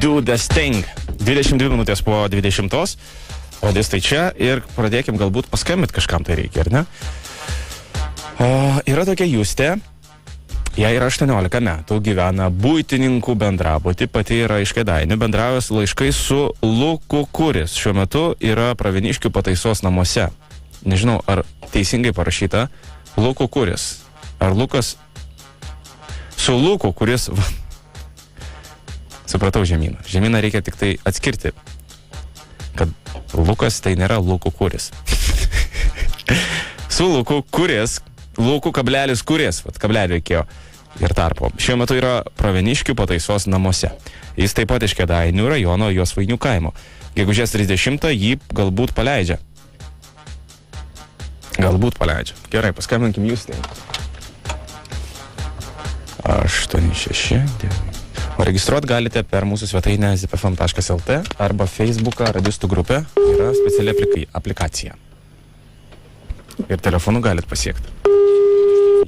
Do the Sting. 22 minutės po 20. Radistai čia ir pradėkim galbūt paskambit kažkam tai reikia, ar ne? Yra tokia Justė, jai yra 18 metų, gyvena buitininkų bendrabutį, pati yra iš Kėdainių, bendravęs laiškais su Luku, kuris šiuo metu yra Pravieniškių pataisos namuose. Nežinau, ar teisingai parašyta Luku, kuris. Ar Lukas su Luku, kuris... Supratau Žemyną. Žemyną reikia tik tai atskirti, kad Lukas tai nėra Luku, kuris. Su Luku, kuris, Luku kablelis, kuris, vat kablelį reikėjo ir tarpo. Šiuo metu yra Pravieniškių pataisos namuose. Jis taip pat iš Kėdainių rajono Josvainių kaimo. Gegužės 30 jį galbūt paleidžia. Galbūt paleidžia. Gerai, paskambinkim jūs. 86. O registruot galite per mūsų svetainę zipfm.lt arba Facebooką radistų grupę. Yra speciali aplikacija. Ir telefonu galit pasiekti.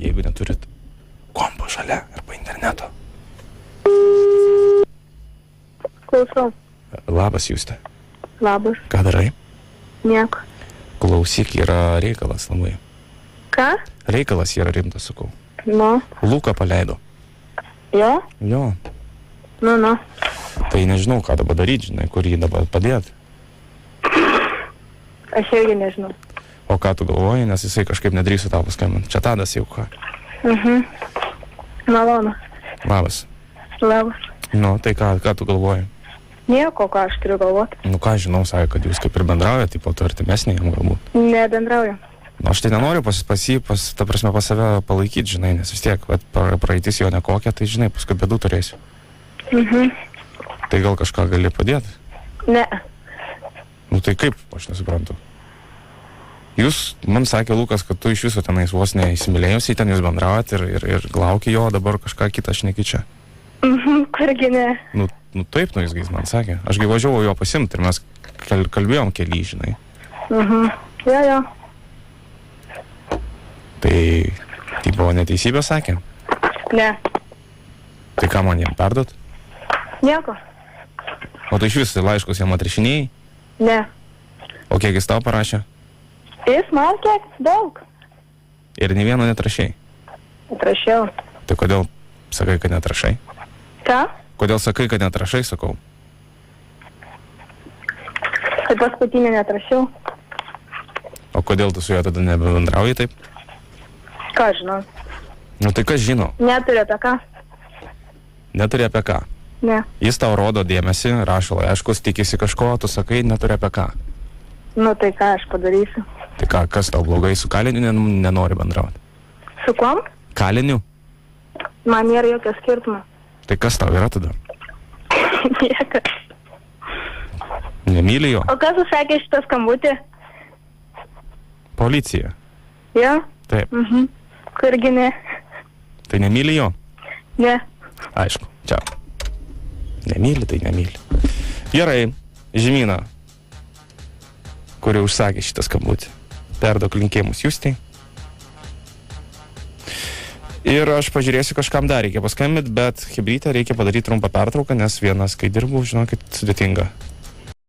Jeigu neturit kompo šalia arba interneto. Klausau. Labas, Justė. Labas. Ką darai? Nieko. Klausyk, yra reikalas labai. Ką? Reikalas yra rimtas, sakau. Nu. Luką paleido. Jo? Jo. Nu. Tai nežinau, ką dabar daryti, žinai, kur jį dabar padėti. Aš irgi nežinau. O ką tu galvoji, nes jisai kažkaip nedrįso tau paskambinti. Čia Tadas jau ką. Malonu. Labas. Labas. Nu, tai ką tu galvoji? Nieko, ką aš turiu galvoti. Nu ką, žinau, sakė, kad jūs kaip ir bendraujate, tipo, tu artimesnė jam galbūt. Nebendrauju. Nu, aš tai nenoriu pas save palaikyti, žinai, nes vis tiek, praeitis jo nekokia, tai žinai, paskui bėdų turėsiu. Tai gal kažką gali padėti? Ne. Nu tai kaip, aš nesuprantu. Jūs, man sakė Lukas, kad tu iš viso tenais vos neįsimylėjusiai, ten jūs bendraujat ir lauki jo, dabar kažką kitą šneki čia. Kurgi ne. Nu taip, jis man sakė. Aš važiavau jo pasimti ir mes kalbėjom keli, žinai. Jo. Tai buvo neteisybė, sakė? Ne. Tai ką man jam perduot? Nieko. O tai iš vis laiškus jam atrišinėjai? Ne. O kiek jis tau parašė? Jis man kiek daug. Ir nei vieno netrašiai? Atrašiau. Tai kodėl sakai, kad netrašai? Ką? Kodėl sakai, kad netrašai, sakau? Tai paskutinį netrašiau. O kodėl tu su juo tada nebendrauji taip? Ką žinau? Nu tai kas žino? Neturiu apie ką. Neturi apie ką? Ne. Jis tau rodo dėmesį, rašo laiškus, tikisi kažko, tu sakai, neturi apie ką. Nu tai ką aš padarysiu? Tai ką, kas tau blogai su kaliniu nenori bendrauti? Su kuom? Kaliniu? Man nėra jokio skirtumo. Tai kas tau yra tada? Niekas. Nemyli jo? O kas užsakė šitą skambutį? Policija. Jo? Taip. Kurgi ne? Tai nemyli jo? Ne. Aišku, čia. Nemyli, tai nemyli. Gerai, Žemyna, kuri užsakė šitą skambutį. Perduok linkėjimus Justei. Ir aš pažiūrėsiu, kažkam dar reikia paskambinti, bet chebrytę reikia padaryti trumpą pertrauką, nes vienas, kai dirbu, žinokit, sudėtinga.